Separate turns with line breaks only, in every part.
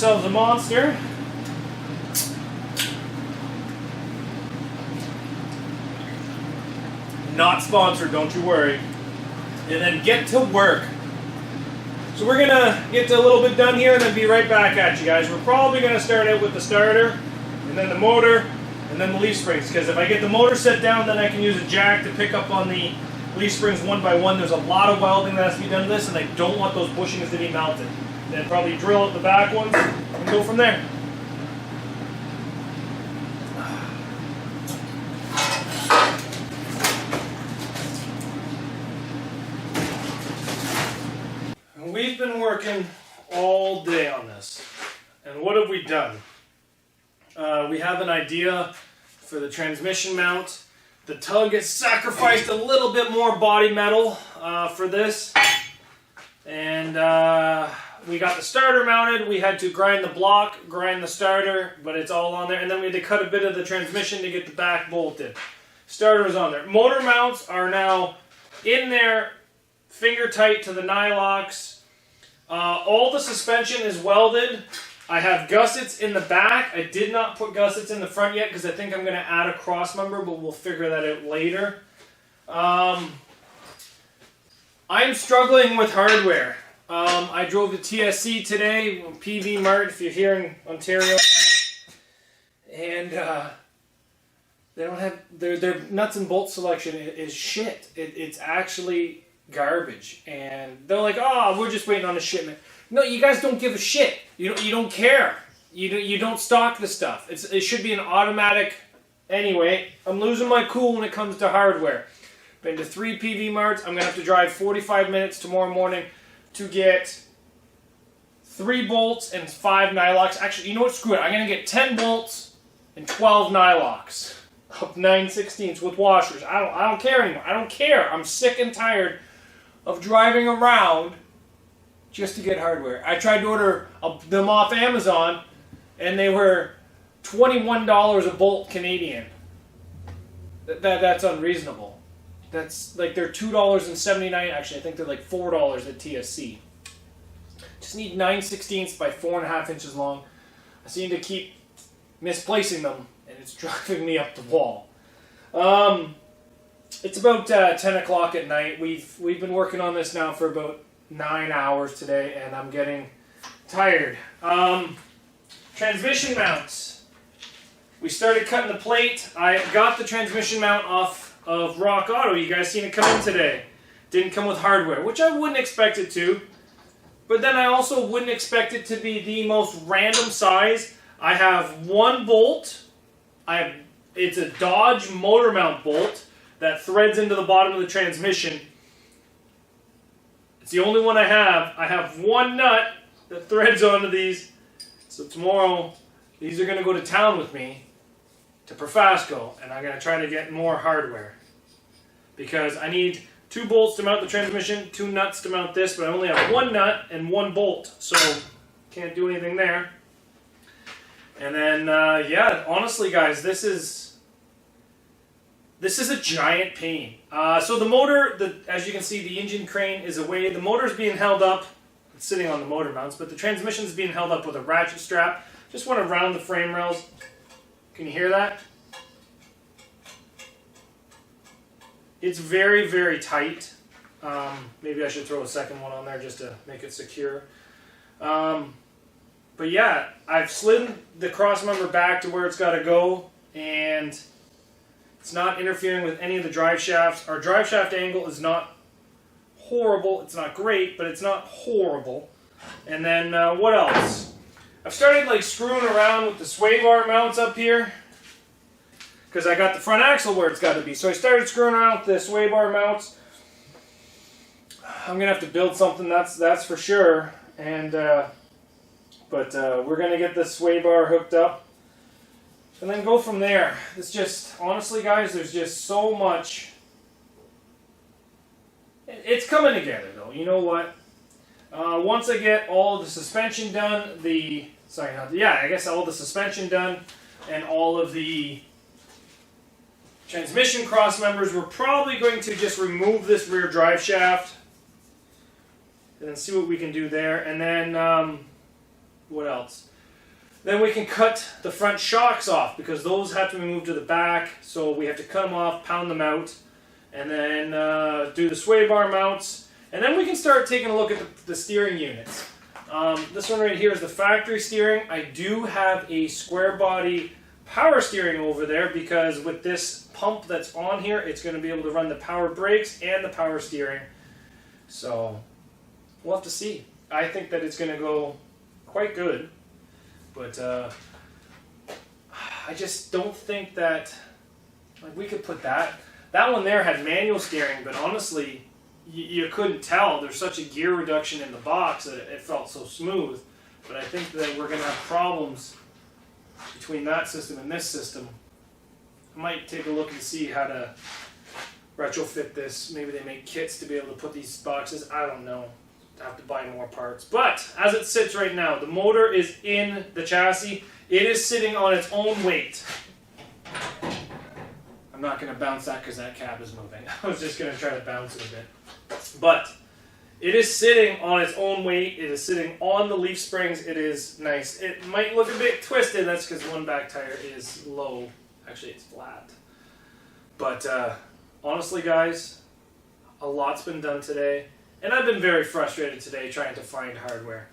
ourselves a monster. Not sponsored, don't you worry. And then get to work. So we're gonna get to a little bit done here and then be right back at you guys. We're probably gonna start out with the starter, and then the motor, and then the leaf springs. Because if I get the motor set down, then I can use a jack to pick up on the leaf springs one by one. There's a lot of welding that has to be done to this, and I don't want those bushings to be mounted. Then probably drill out the back ones and go from there. We've been working all day on this, and what have we done? We have an idea for the transmission mount. The tug has sacrificed a little bit more body metal for this, and we got the starter mounted. We had to grind the block, grind the starter, but it's all on there, and then we had to cut a bit of the transmission to get the back bolted. Starter is on there. Motor mounts are now in there, finger tight to the nylocks. All the suspension is welded. I have gussets in the back. I did not put gussets in the front yet because I think I'm going to add a cross member, but we'll figure that out later. I'm struggling with hardware. I drove the TSC today, PV Mart if you're here in Ontario, and they don't have their nuts and bolts selection is shit. It's actually garbage, and they're like, oh, we're just waiting on a shipment. No, you guys don't give a shit. You don't care. You don't stock the stuff. It should be an automatic. Anyway, I'm losing my cool when it comes to hardware. Been to 3 PV Marts. I'm gonna have to drive 45 minutes tomorrow morning to get 3 bolts and 5 nylocks. Actually, you know what? Screw it. I'm gonna get 10 bolts and 12 nylocks of 9/16 with washers. I don't care anymore. I don't care. I'm sick and tired of driving around just to get hardware. I tried to order them off Amazon, and they were $21 a bolt Canadian. That's unreasonable. That's like they're $2.79. Actually, I think they're like $4 at TSC. Just need 9/16 by 4.5 inches long. I seem to keep misplacing them, and it's driving me up the wall. It's about 10 o'clock at night. We've been working on this now for about 9 hours today, and I'm getting tired. Transmission mounts. We started cutting the plate. I got the transmission mount off of Rock Auto. You guys seen it come in today. Didn't come with hardware, which I wouldn't expect it to. But then I also wouldn't expect it to be the most random size. I have 1 bolt. It's a Dodge motor mount bolt that threads into the bottom of the transmission. It's the only one I have. I have 1 nut that threads onto these. So tomorrow, these are going to go to town with me to Profasco, and I'm going to try to get more hardware. Because I need 2 bolts to mount the transmission, 2 nuts to mount this, but I only have 1 nut and 1 bolt, so can't do anything there. And then, yeah, honestly, guys, this is a giant pain. So the motor, as you can see, the engine crane is away. The motor's being held up. It's sitting on the motor mounts, but the transmission's being held up with a ratchet strap. Just went around the frame rails. Can you hear that? It's very, very tight. Maybe I should throw a second one on there just to make it secure. But yeah, I've slid the cross member back to where it's got to go, and it's not interfering with any of the drive shafts. Our drive shaft angle is not horrible. It's not great, but it's not horrible. And then what else? I've started like screwing around with the sway bar mounts up here because I got the front axle where it's got to be. So I started screwing around with the sway bar mounts. I'm gonna have to build something, that's for sure. And but we're gonna get the sway bar hooked up and then go from there. It's just, honestly guys, there's just so much. It's coming together though, you know what? Once I get all the suspension done, I guess all the suspension done and all of the transmission cross members, we're probably going to just remove this rear drive shaft and then see what we can do there. And then, what else? Then we can cut the front shocks off because those have to be moved to the back. So we have to cut them off, pound them out, and then do the sway bar mounts. And then we can start taking a look at the steering units. This one right here is the factory steering. I do have a square body power steering over there because with this pump that's on here, it's going to be able to run the power brakes and the power steering. So we'll have to see. I think that it's going to go quite good. But I just don't think that, like, we could put that. That one there had manual steering, but honestly, you couldn't tell. There's such a gear reduction in the box that it felt so smooth. But I think that we're going to have problems between that system and this system. I might take a look and see how to retrofit this. Maybe they make kits to be able to put these boxes. I don't know. I have to buy more parts. But as it sits right now, the motor is in the chassis. It is sitting on its own weight. I'm not going to bounce that because that cab is moving. I was just going to try to bounce it a bit. But it is sitting on its own weight. It is sitting on the leaf springs. It is nice. It might look a bit twisted. That's because one back tire is low. Actually, it's flat. But honestly, guys, a lot's been done today. And I've been very frustrated today trying to find hardware.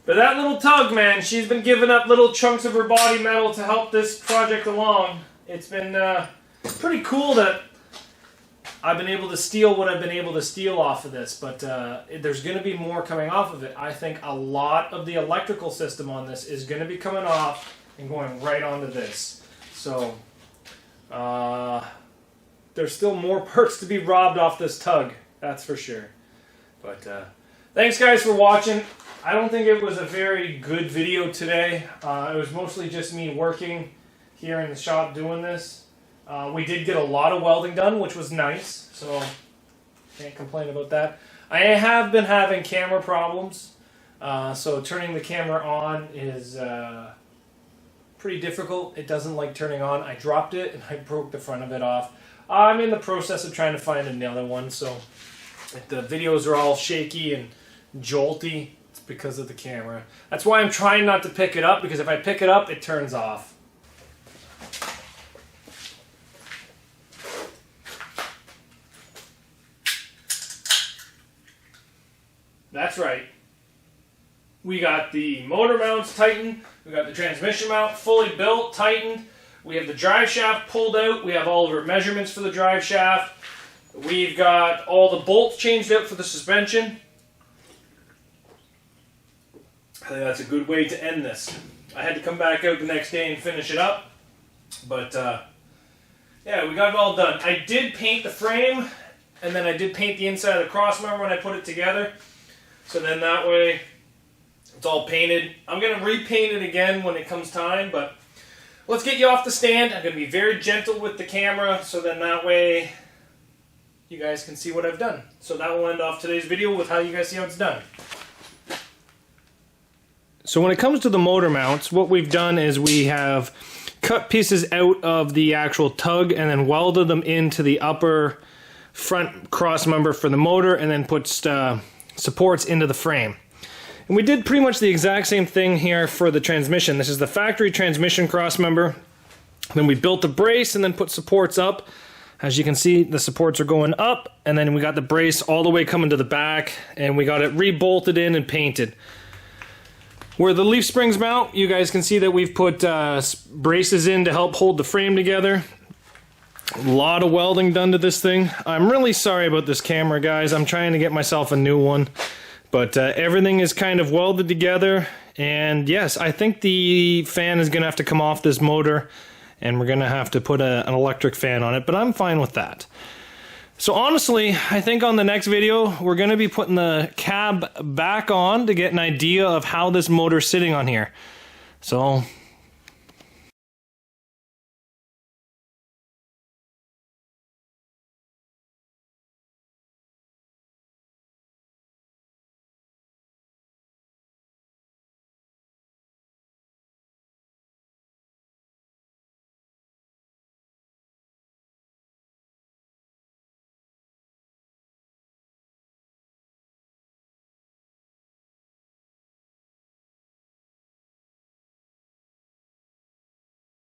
But that little tug, man, she's been giving up little chunks of her body metal to help this project along. It's been pretty cool that I've been able to steal what I've been able to steal off of this. But there's going to be more coming off of it. I think a lot of the electrical system on this is going to be coming off and going right onto this. So, there's still more parts to be robbed off this tug, that's for sure. But thanks guys for watching. I don't think it was a very good video today. It was mostly just me working here in the shop doing this. We did get a lot of welding done, which was nice, so can't complain about that. I have been having camera problems, so turning the camera on is pretty difficult. It doesn't like turning on. I dropped it and I broke the front of it off. I'm in the process of trying to find another one, so if the videos are all shaky and jolty, it's because of the camera. That's why I'm trying not to pick it up, because if I pick it up, it turns off. That's right. We got the motor mounts tightened, we got the transmission mount fully built, tightened. We have the drive shaft pulled out. We have all of our measurements for the drive shaft. We've got all the bolts changed out for the suspension. I think that's a good way to end this. I had to come back out the next day and finish it up. But, yeah, we got it all done. I did paint the frame, and then I did paint the inside of the cross member when I put it together. So then that way, it's all painted. I'm going to repaint it again when it comes time, but let's get you off the stand. I'm going to be very gentle with the camera, so then that way you guys can see what I've done. So that will end off today's video with how you guys see how it's done. So when it comes to the motor mounts, what we've done is we have cut pieces out of the actual tug and then welded them into the upper front cross member for the motor and then put supports into the frame. And we did pretty much the exact same thing here for the transmission. This is the factory transmission cross member. Then we built the brace and then put supports up. As you can see, the supports are going up, and then we got the brace all the way coming to the back, and we got it re-bolted in and painted. Where the leaf springs mount, you guys can see that we've put braces in to help hold the frame together. A lot of welding done to this thing. I'm really sorry about this camera, guys. I'm trying to get myself a new one. But everything is kind of welded together, and yes, I think the fan is going to have to come off this motor, and we're going to have to put an electric fan on it, but I'm fine with that. So honestly, I think on the next video, we're going to be putting the cab back on to get an idea of how this motor's sitting on here. So